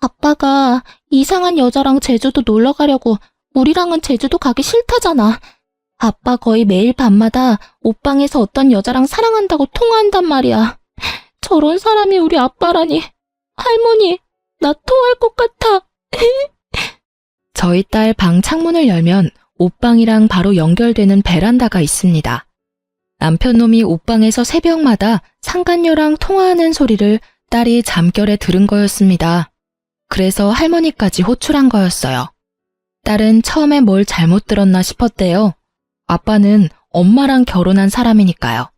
아빠가 이상한 여자랑 제주도 놀러 가려고 우리랑은 제주도 가기 싫다잖아. 아빠 거의 매일 밤마다 옷방에서 어떤 여자랑 사랑한다고 통화한단 말이야. 저런 사람이 우리 아빠라니. 할머니, 나 토할 것 같아. 저희 딸 방 창문을 열면 옷방이랑 바로 연결되는 베란다가 있습니다. 남편놈이 옷방에서 새벽마다 상간녀랑 통화하는 소리를 딸이 잠결에 들은 거였습니다. 그래서 할머니까지 호출한 거였어요. 딸은 처음에 뭘 잘못 들었나 싶었대요. 아빠는 엄마랑 결혼한 사람이니까요.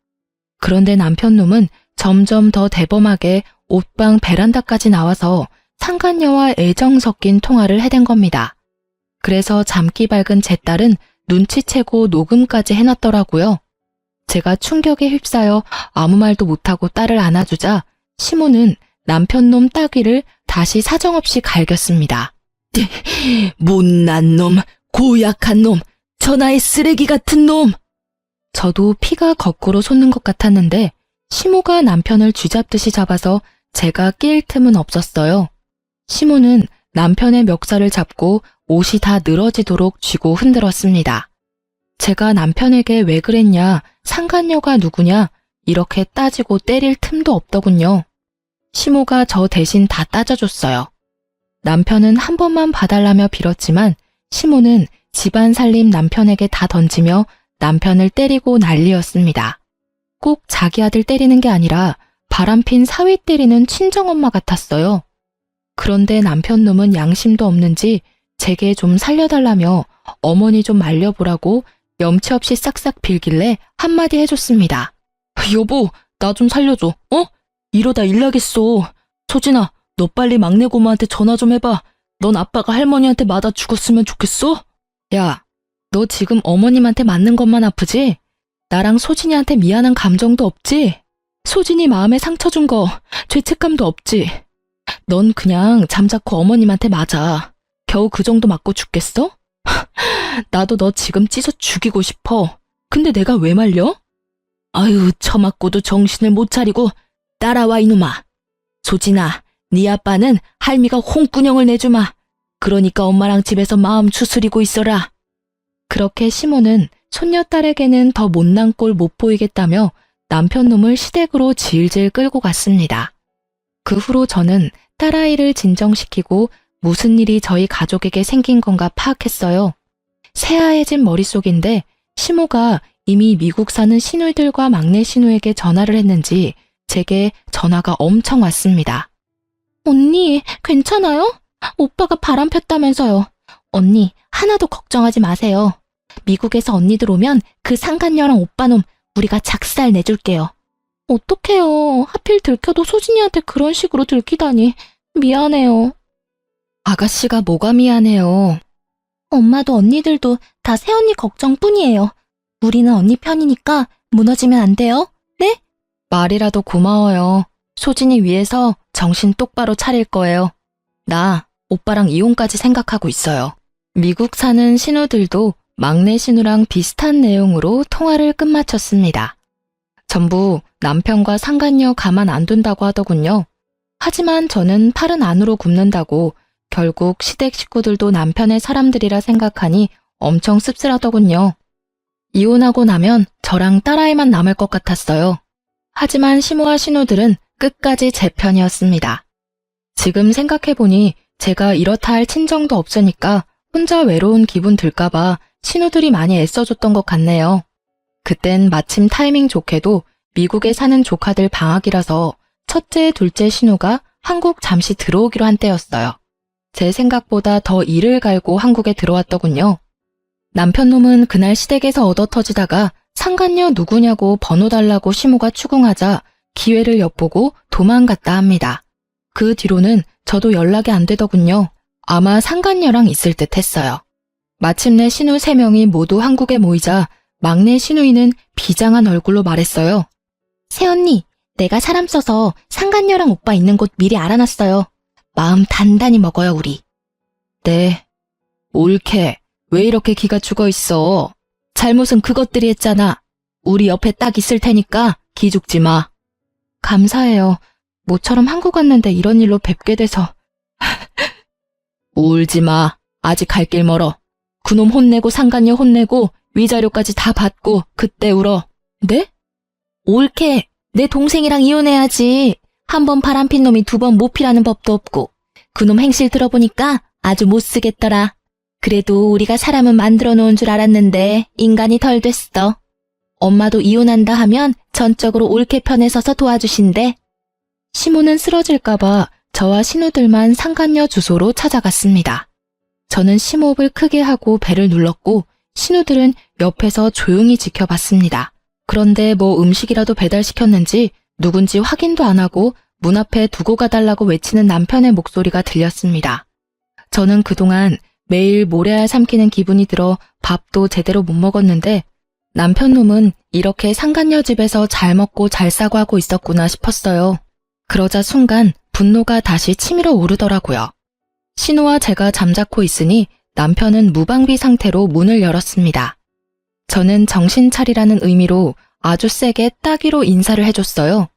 그런데 남편놈은 점점 더 대범하게 옷방 베란다까지 나와서 상간녀와 애정 섞인 통화를 해댄 겁니다. 그래서 잠기 밝은 제 딸은 눈치채고 녹음까지 해놨더라고요. 제가 충격에 휩싸여 아무 말도 못하고 딸을 안아주자 시모는 남편놈 따귀를 다시 사정없이 갈겼습니다. 못난 놈, 고약한 놈, 천하의 쓰레기 같은 놈! 저도 피가 거꾸로 솟는 것 같았는데 시모가 남편을 쥐잡듯이 잡아서 제가 낄 틈은 없었어요. 시모는 남편의 멱살을 잡고 옷이 다 늘어지도록 쥐고 흔들었습니다. 제가 남편에게 왜 그랬냐, 상간녀가 누구냐 이렇게 따지고 때릴 틈도 없더군요. 시모가 저 대신 다 따져줬어요. 남편은 한 번만 봐달라며 빌었지만 시모는 집안 살림 남편에게 다 던지며 남편을 때리고 난리였습니다. 꼭 자기 아들 때리는 게 아니라 바람핀 사위 때리는 친정엄마 같았어요. 그런데 남편놈은 양심도 없는지 제게 좀 살려달라며 어머니 좀 말려보라고 염치 없이 싹싹 빌길래 한마디 해줬습니다. 여보, 나 좀 살려줘. 어? 이러다 일 나겠어. 소진아, 너 빨리 막내 고모한테 전화 좀 해봐. 넌 아빠가 할머니한테 맞아 죽었으면 좋겠어? 야, 너 지금 어머님한테 맞는 것만 아프지? 나랑 소진이한테 미안한 감정도 없지? 소진이 마음에 상처 준 거 죄책감도 없지? 넌 그냥 잠자코 어머님한테 맞아. 겨우 그 정도 맞고 죽겠어? 나도 너 지금 찢어 죽이고 싶어. 근데 내가 왜 말려? 아유, 처맞고도 정신을 못 차리고 따라와 이놈아. 소진아, 네 아빠는 할미가 홍군형을 내주마. 그러니까 엄마랑 집에서 마음 추스리고 있어라. 그렇게 시모는 손녀딸에게는 더 못난 꼴 못 보이겠다며 남편놈을 시댁으로 질질 끌고 갔습니다. 그 후로 저는 딸아이를 진정시키고 무슨 일이 저희 가족에게 생긴 건가 파악했어요. 새하얘진 머릿속인데 시모가 이미 미국 사는 시누이들과 막내 시누에게 전화를 했는지 제게 전화가 엄청 왔습니다. 언니, 괜찮아요? 오빠가 바람 폈다면서요. 언니, 하나도 걱정하지 마세요. 미국에서 언니들 오면 그 상간녀랑 오빠놈 우리가 작살 내줄게요. 어떡해요. 하필 들켜도 소진이한테 그런 식으로 들키다니. 미안해요. 아가씨가 뭐가 미안해요. 엄마도 언니들도 다 새언니 걱정뿐이에요. 우리는 언니 편이니까 무너지면 안 돼요. 네? 말이라도 고마워요. 소진이 위해서 정신 똑바로 차릴 거예요. 나 오빠랑 이혼까지 생각하고 있어요. 미국 사는 신우들도 막내 신우랑 비슷한 내용으로 통화를 끝마쳤습니다. 전부 남편과 상간녀 가만 안 둔다고 하더군요. 하지만 저는 팔은 안으로 굽는다고 결국 시댁 식구들도 남편의 사람들이라 생각하니 엄청 씁쓸하더군요. 이혼하고 나면 저랑 딸아이만 남을 것 같았어요. 하지만 시모와 신우들은 끝까지 제 편이었습니다. 지금 생각해보니 제가 이렇다 할 친정도 없으니까 혼자 외로운 기분 들까봐 신우들이 많이 애써줬던 것 같네요. 그땐 마침 타이밍 좋게도 미국에 사는 조카들 방학이라서 첫째, 둘째 신우가 한국 잠시 들어오기로 한 때였어요. 제 생각보다 더 이를 갈고 한국에 들어왔더군요. 남편 놈은 그날 시댁에서 얻어터지다가 상간녀 누구냐고 번호 달라고 시모가 추궁하자 기회를 엿보고 도망갔다 합니다. 그 뒤로는 저도 연락이 안 되더군요. 아마 상간녀랑 있을 듯 했어요. 마침내 신우 3명이 모두 한국에 모이자 막내 신우이는 비장한 얼굴로 말했어요. 새언니, 내가 사람 써서 상간녀랑 오빠 있는 곳 미리 알아놨어요. 마음 단단히 먹어요, 우리. 네. 옳게. 왜 이렇게 기가 죽어 있어? 잘못은 그것들이 했잖아. 우리 옆에 딱 있을 테니까 기죽지 마. 감사해요. 모처럼 한국 왔는데 이런 일로 뵙게 돼서. 울지 마. 아직 갈 길 멀어. 그놈 혼내고 상간녀 혼내고 위자료까지 다 받고 그때 울어. 네? 옳게. 내 동생이랑 이혼해야지. 한 번 바람핀 놈이 2번 못 피라는 법도 없고. 그놈 행실 들어보니까 아주 못 쓰겠더라. 그래도 우리가 사람은 만들어 놓은 줄 알았는데 인간이 덜 됐어. 엄마도 이혼한다 하면 전적으로 옳게 편에 서서 도와주신대. 시모는 쓰러질까봐 저와 신우들만 상간녀 주소로 찾아갔습니다. 저는 심호흡을 크게 하고 배를 눌렀고 신우들은 옆에서 조용히 지켜봤습니다. 그런데 뭐 음식이라도 배달시켰는지 누군지 확인도 안 하고 문 앞에 두고 가달라고 외치는 남편의 목소리가 들렸습니다. 저는 그동안 매일 모래알 삼키는 기분이 들어 밥도 제대로 못 먹었는데 남편 놈은 이렇게 상간녀 집에서 잘 먹고 잘 싸고 하고 있었구나 싶었어요. 그러자 순간 분노가 다시 치밀어 오르더라고요. 신우와 제가 잠자코 있으니 남편은 무방비 상태로 문을 열었습니다. 저는 정신 차리라는 의미로 아주 세게 따귀로 인사를 해줬어요.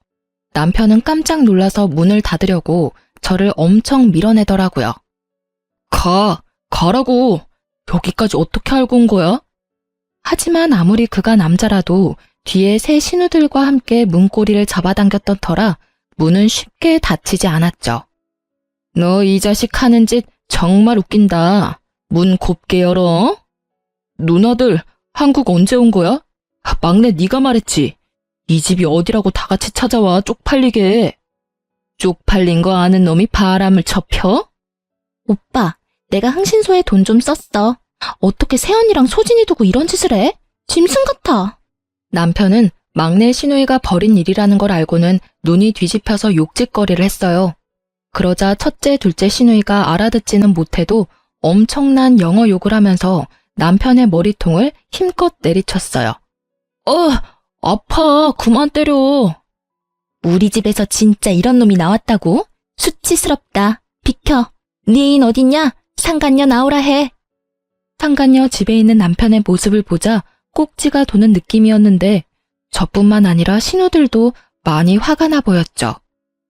남편은 깜짝 놀라서 문을 닫으려고 저를 엄청 밀어내더라고요. 가라고. 여기까지 어떻게 알고 온 거야? 하지만 아무리 그가 남자라도 뒤에 새 신우들과 함께 문고리를 잡아당겼던 터라 문은 쉽게 닫히지 않았죠. 너 이 자식 하는 짓 정말 웃긴다. 문 곱게 열어. 누나들, 한국 언제 온 거야? 막내 네가 말했지. 이 집이 어디라고 다 같이 찾아와 쪽팔리게. 쪽팔린 거 아는 놈이 바람을 쳐펴? 오빠, 내가 흥신소에 돈 좀 썼어. 어떻게 새언니랑 소진이 두고 이런 짓을 해? 짐승 같아. 남편은 막내 신우이가 벌인 일이라는 걸 알고는 눈이 뒤집혀서 욕짓거리를 했어요. 그러자 첫째, 둘째 신우이가 알아듣지는 못해도 엄청난 영어 욕을 하면서 남편의 머리통을 힘껏 내리쳤어요. 아파. 그만 때려. 우리 집에서 진짜 이런 놈이 나왔다고? 수치스럽다. 비켜. 네 인 어딨냐? 상간녀 나오라 해. 상간녀 집에 있는 남편의 모습을 보자 꼭지가 도는 느낌이었는데 저뿐만 아니라 신우들도 많이 화가 나 보였죠.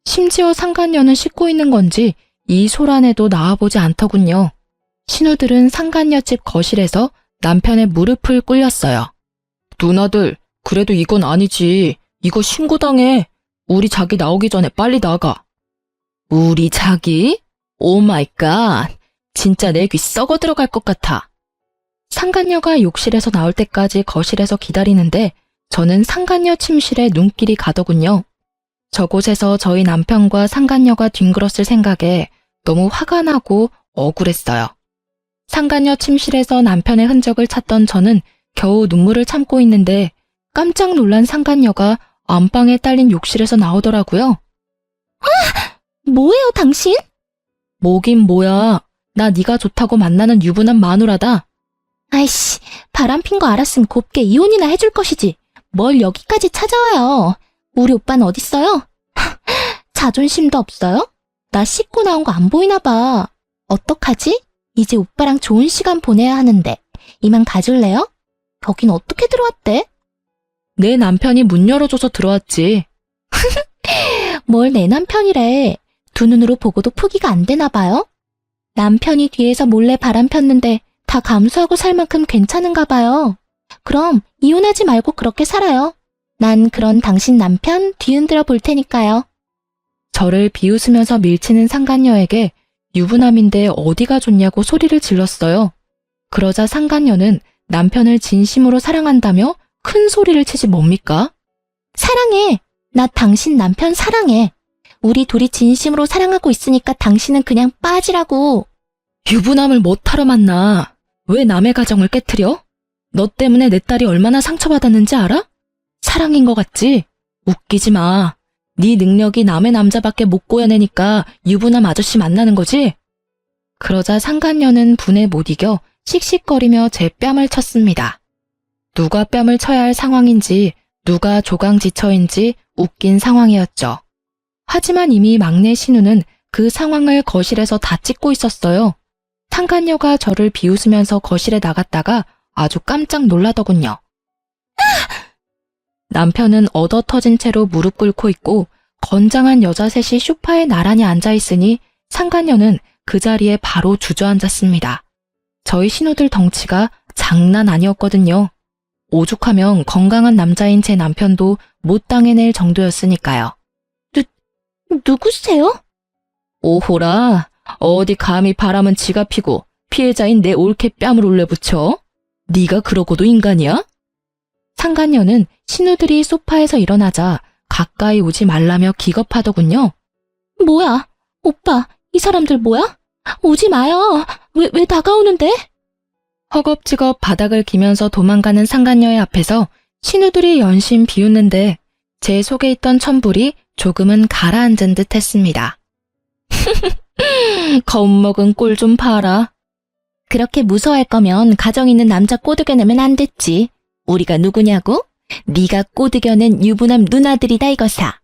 심지어 상간녀는 씻고 있는 건지 이 소란에도 나와보지 않더군요. 신우들은 상간녀 집 거실에서 남편의 무릎을 꿇렸어요. 누나들, 그래도 이건 아니지. 이거 신고당해. 우리 자기 나오기 전에 빨리 나가. 우리 자기? 오 마이 갓. 진짜 내 귀 썩어 들어갈 것 같아. 상간녀가 욕실에서 나올 때까지 거실에서 기다리는데 저는 상간녀 침실에 눈길이 가더군요. 저곳에서 저희 남편과 상간녀가 뒹굴었을 생각에 너무 화가 나고 억울했어요. 상간녀 침실에서 남편의 흔적을 찾던 저는 겨우 눈물을 참고 있는데 깜짝 놀란 상간녀가 안방에 딸린 욕실에서 나오더라고요. 뭐예요, 당신? 뭐긴 뭐야. 나 네가 좋다고 만나는 유부남 마누라다. 아이씨, 바람핀 거 알았으면 곱게 이혼이나 해줄 것이지. 뭘 여기까지 찾아와요. 우리 오빠는 어딨어요? 자존심도 없어요? 나 씻고 나온 거 안 보이나 봐. 어떡하지? 이제 오빠랑 좋은 시간 보내야 하는데. 이만 가줄래요? 여긴 어떻게 들어왔대? 내 남편이 문 열어줘서 들어왔지. 뭘 내 남편이래. 두 눈으로 보고도 포기가 안 되나 봐요? 남편이 뒤에서 몰래 바람 폈는데 다 감수하고 살 만큼 괜찮은가 봐요. 그럼 이혼하지 말고 그렇게 살아요. 난 그런 당신 남편 뒤흔들어 볼 테니까요. 저를 비웃으면서 밀치는 상간녀에게 유부남인데 어디가 좋냐고 소리를 질렀어요. 그러자 상간녀는 남편을 진심으로 사랑한다며 큰 소리를 치지 뭡니까? 사랑해. 나 당신 남편 사랑해. 우리 둘이 진심으로 사랑하고 있으니까 당신은 그냥 빠지라고. 유부남을 못하러 만나. 왜 남의 가정을 깨트려? 너 때문에 내 딸이 얼마나 상처받았는지 알아? 사랑인 것 같지? 웃기지 마. 네 능력이 남의 남자밖에 못 구해내니까 유부남 아저씨 만나는 거지? 그러자 상간녀는 분에 못 이겨 씩씩거리며 제 뺨을 쳤습니다. 누가 뺨을 쳐야 할 상황인지, 누가 조강지처인지 웃긴 상황이었죠. 하지만 이미 막내 신우는 그 상황을 거실에서 다 찍고 있었어요. 상간녀가 저를 비웃으면서 거실에 나갔다가 아주 깜짝 놀라더군요. 남편은 얻어 터진 채로 무릎 꿇고 있고 건장한 여자 셋이 소파에 나란히 앉아있으니 상간녀는 그 자리에 바로 주저앉았습니다. 저희 신우들 덩치가 장난 아니었거든요. 오죽하면 건강한 남자인 제 남편도 못 당해낼 정도였으니까요. 누구세요? 오호라, 어디 감히 바람은 지가 피고 피해자인 내 올케 뺨을 올려붙여? 네가 그러고도 인간이야? 상간녀는 신우들이 소파에서 일어나자 가까이 오지 말라며 기겁하더군요. 뭐야? 오빠, 이 사람들 뭐야? 오지 마요. 왜 다가오는데? 허겁지겁 바닥을 기면서 도망가는 상간녀의 앞에서 신우들이 연신 비웃는데 제 속에 있던 천불이 조금은 가라앉은 듯 했습니다. 겁먹은 꼴 좀 봐라. 그렇게 무서워할 거면 가정 있는 남자 꼬드겨내면 안 됐지. 우리가 누구냐고? 네가 꼬드겨낸 유부남 누나들이다 이거사.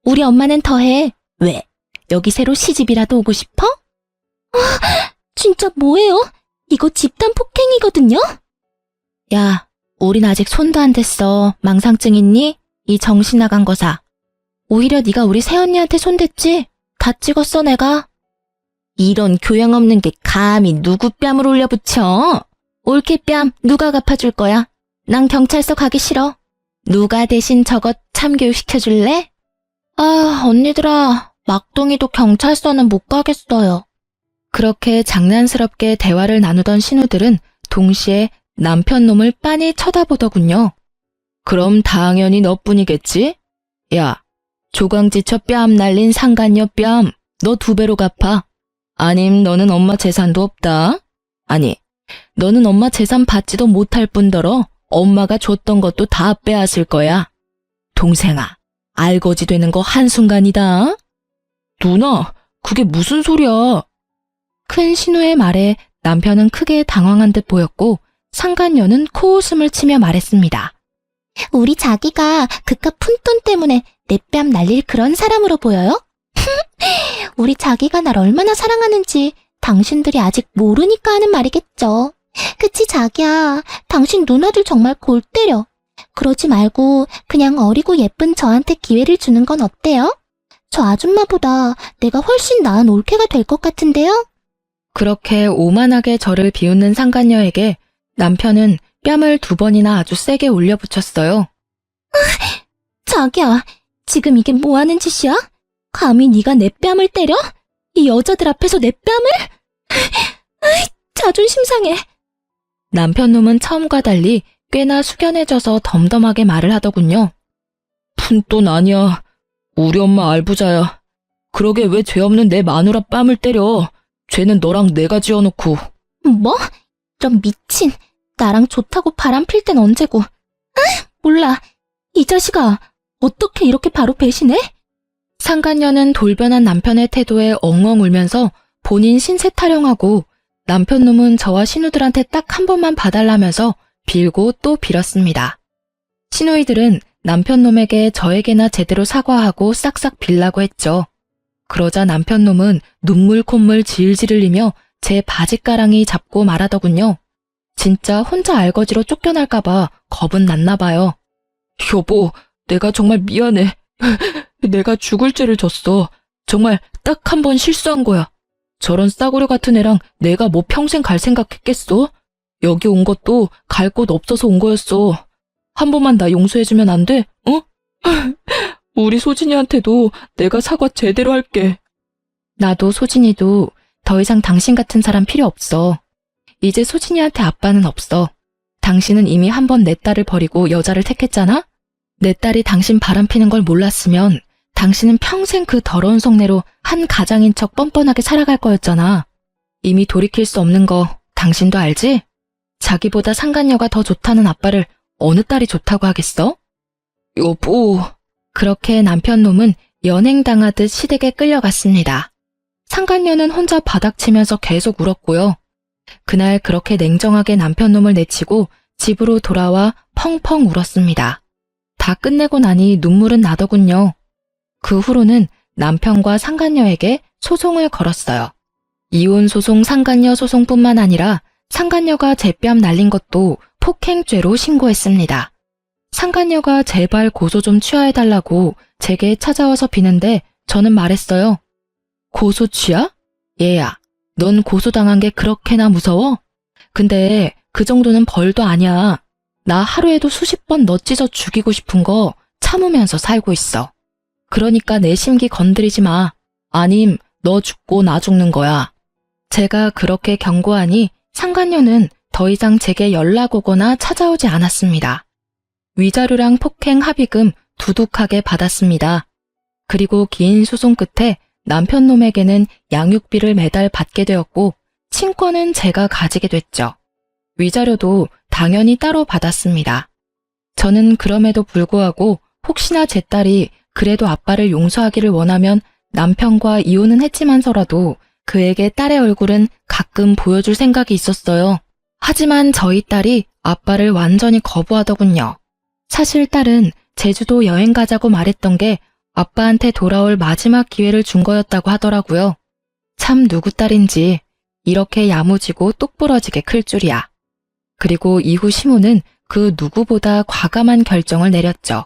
우리 엄마는 더해. 왜? 여기 새로 시집이라도 오고 싶어? 진짜 뭐예요? 이거 집단 폭행이거든요? 야, 우린 아직 손도 안 댔어. 망상증 있니? 이 정신 나간 거사. 오히려 네가 우리 새언니한테 손댔지? 다 찍었어 내가. 이런 교양 없는 게 감히 누구 뺨을 올려붙여? 올케 뺨 누가 갚아줄 거야? 난 경찰서 가기 싫어. 누가 대신 저것 참교육 시켜줄래? 아, 언니들아, 막둥이도 경찰서는 못 가겠어요. 그렇게 장난스럽게 대화를 나누던 신우들은 동시에 남편 놈을 빤히 쳐다보더군요. 그럼 당연히 너뿐이겠지? 야, 조강지처 뺨 날린 상간녀 뺨, 너 2배로 갚아. 아님 너는 엄마 재산도 없다. 아니, 너는 엄마 재산 받지도 못할 뿐더러 엄마가 줬던 것도 다 빼앗을 거야. 동생아, 알거지 되는 거 한순간이다. 누나, 그게 무슨 소리야? 큰 신우의 말에 남편은 크게 당황한 듯 보였고 상간녀는 코웃음을 치며 말했습니다. 우리 자기가 그깟 푼돈 때문에 내 뺨 날릴 그런 사람으로 보여요? 우리 자기가 날 얼마나 사랑하는지 당신들이 아직 모르니까 하는 말이겠죠. 그치 자기야, 당신 누나들 정말 골 때려. 그러지 말고 그냥 어리고 예쁜 저한테 기회를 주는 건 어때요? 저 아줌마보다 내가 훨씬 나은 올케가 될 것 같은데요? 그렇게 오만하게 저를 비웃는 상간녀에게 남편은 뺨을 2번이나 아주 세게 올려붙였어요. 자기야, 지금 이게 뭐 하는 짓이야? 감히 네가 내 뺨을 때려? 이 여자들 앞에서 내 뺨을? 자존심 상해. 남편 놈은 처음과 달리 꽤나 숙연해져서 덤덤하게 말을 하더군요. 푼돈 아니야. 우리 엄마 알부자야. 그러게 왜 죄 없는 내 마누라 뺨을 때려. 죄는 너랑 내가 지어놓고. 뭐? 이런 미친. 나랑 좋다고 바람 필 땐 언제고. 몰라. 이 자식아, 어떻게 이렇게 바로 배신해? 상간녀는 돌변한 남편의 태도에 엉엉 울면서 본인 신세 타령하고 남편 놈은 저와 신우들한테 딱 한 번만 봐달라면서 빌고 또 빌었습니다. 신우이들은 남편 놈에게 저에게나 제대로 사과하고 싹싹 빌라고 했죠. 그러자 남편 놈은 눈물 콧물 질질 흘리며 제 바지가랑이 잡고 말하더군요. 진짜 혼자 알거지로 쫓겨날까봐 겁은 났나 봐요. 여보, 내가 정말 미안해. 내가 죽을 죄를 졌어. 정말 딱 한 번 실수한 거야. 저런 싸구려 같은 애랑 내가 뭐 평생 갈 생각했겠어? 여기 온 것도 갈 곳 없어서 온 거였어. 한 번만 나 용서해주면 안 돼? 어? 우리 소진이한테도 내가 사과 제대로 할게. 나도 소진이도 더 이상 당신 같은 사람 필요 없어. 이제 소진이한테 아빠는 없어. 당신은 이미 한 번 내 딸을 버리고 여자를 택했잖아? 내 딸이 당신 바람피는 걸 몰랐으면 당신은 평생 그 더러운 속내로 한 가장인 척 뻔뻔하게 살아갈 거였잖아. 이미 돌이킬 수 없는 거 당신도 알지? 자기보다 상간녀가 더 좋다는 아빠를 어느 딸이 좋다고 하겠어? 여보. 그렇게 남편 놈은 연행당하듯 시댁에 끌려갔습니다. 상간녀는 혼자 바닥치면서 계속 울었고요. 그날 그렇게 냉정하게 남편 놈을 내치고 집으로 돌아와 펑펑 울었습니다. 다 끝내고 나니 눈물은 나더군요. 그 후로는 남편과 상간녀에게 소송을 걸었어요. 이혼 소송, 상간녀 소송뿐만 아니라 상간녀가 제 뺨 날린 것도 폭행죄로 신고했습니다. 상간녀가 제발 고소 좀 취하해달라고 제게 찾아와서 비는데 저는 말했어요. 고소 취하? 얘야, 넌 고소당한 게 그렇게나 무서워? 근데 그 정도는 벌도 아니야. 나 하루에도 수십 번 너 찢어 죽이고 싶은 거 참으면서 살고 있어. 그러니까 내 심기 건드리지 마. 아님 너 죽고 나 죽는 거야. 제가 그렇게 경고하니 상간녀는 더 이상 제게 연락 오거나 찾아오지 않았습니다. 위자료랑 폭행 합의금 두둑하게 받았습니다. 그리고 긴 소송 끝에 남편 놈에게는 양육비를 매달 받게 되었고 친권은 제가 가지게 됐죠. 위자료도 당연히 따로 받았습니다. 저는 그럼에도 불구하고 혹시나 제 딸이 그래도 아빠를 용서하기를 원하면 남편과 이혼은 했지만서라도 그에게 딸의 얼굴은 가끔 보여줄 생각이 있었어요. 하지만 저희 딸이 아빠를 완전히 거부하더군요. 사실 딸은 제주도 여행 가자고 말했던 게 아빠한테 돌아올 마지막 기회를 준 거였다고 하더라고요. 참 누구 딸인지 이렇게 야무지고 똑부러지게 클 줄이야. 그리고 이후 시모는 그 누구보다 과감한 결정을 내렸죠.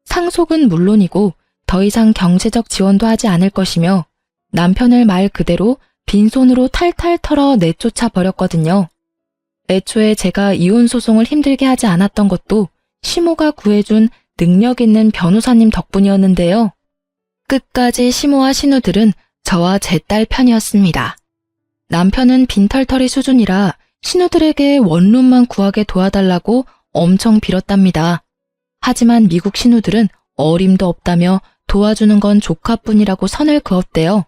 상속은 물론이고 더 이상 경제적 지원도 하지 않을 것이며 남편을 말 그대로 빈손으로 탈탈 털어 내쫓아 버렸거든요. 애초에 제가 이혼 소송을 힘들게 하지 않았던 것도 시모가 구해준 능력 있는 변호사님 덕분이었는데요. 끝까지 시모와 신우들은 저와 제 딸 편이었습니다. 남편은 빈털터리 수준이라 신우들에게 원룸만 구하게 도와달라고 엄청 빌었답니다. 하지만 미국 신우들은 어림도 없다며 도와주는 건 조카뿐이라고 선을 그었대요.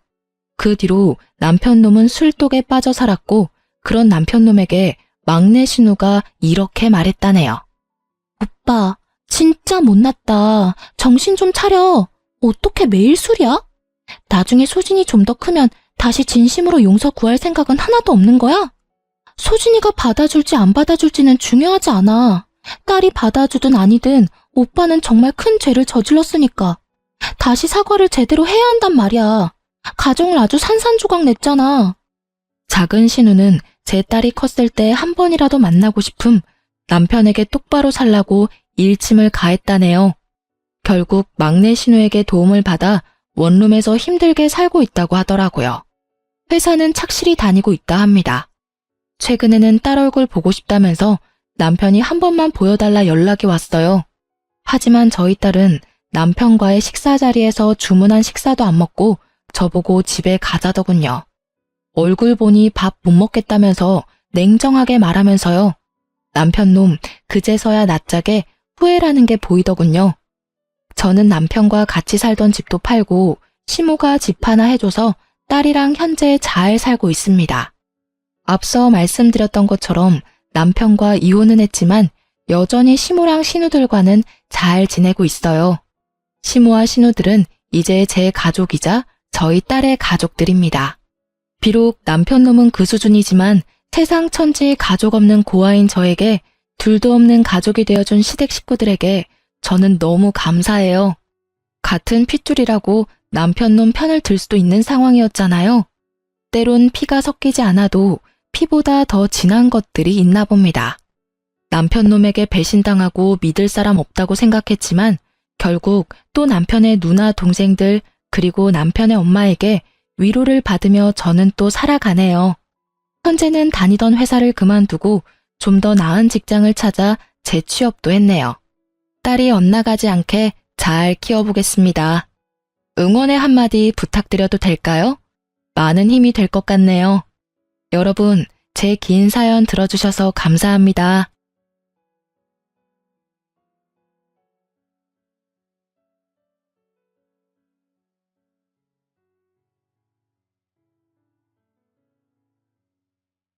그 뒤로 남편놈은 술독에 빠져 살았고 그런 남편놈에게 막내 신우가 이렇게 말했다네요. 오빠, 진짜 못났다. 정신 좀 차려. 어떻게 매일 술이야? 나중에 소진이 좀 더 크면 다시 진심으로 용서 구할 생각은 하나도 없는 거야? 소진이가 받아줄지 안 받아줄지는 중요하지 않아. 딸이 받아주든 아니든 오빠는 정말 큰 죄를 저질렀으니까. 다시 사과를 제대로 해야 한단 말이야. 가정을 아주 산산조각 냈잖아. 작은 신우는 제 딸이 컸을 때 한 번이라도 만나고 싶음 남편에게 똑바로 살라고 일침을 가했다네요. 결국 막내 신우에게 도움을 받아 원룸에서 힘들게 살고 있다고 하더라고요. 회사는 착실히 다니고 있다 합니다. 최근에는 딸 얼굴 보고 싶다면서 남편이 한 번만 보여달라 연락이 왔어요. 하지만 저희 딸은 남편과의 식사 자리에서 주문한 식사도 안 먹고 저보고 집에 가자더군요. 얼굴 보니 밥 못 먹겠다면서 냉정하게 말하면서요. 남편놈 그제서야 낯짝에 후회라는 게 보이더군요. 저는 남편과 같이 살던 집도 팔고 시모가 집 하나 해줘서 딸이랑 현재 잘 살고 있습니다. 앞서 말씀드렸던 것처럼 남편과 이혼은 했지만 여전히 시모랑 신우들과는 잘 지내고 있어요. 시모와 신우들은 이제 제 가족이자 저희 딸의 가족들입니다. 비록 남편 놈은 그 수준이지만 세상 천지 가족 없는 고아인 저에게 둘도 없는 가족이 되어준 시댁 식구들에게 저는 너무 감사해요. 같은 핏줄이라고 남편 놈 편을 들 수도 있는 상황이었잖아요. 때론 피가 섞이지 않아도 피보다 더 진한 것들이 있나 봅니다. 남편 놈에게 배신당하고 믿을 사람 없다고 생각했지만 결국 또 남편의 누나 동생들 그리고 남편의 엄마에게 위로를 받으며 저는 또 살아가네요. 현재는 다니던 회사를 그만두고 좀 더 나은 직장을 찾아 재취업도 했네요. 딸이 엇나가지 않게 잘 키워보겠습니다. 응원의 한마디 부탁드려도 될까요? 많은 힘이 될 것 같네요. 여러분, 제 긴 사연 들어주셔서 감사합니다.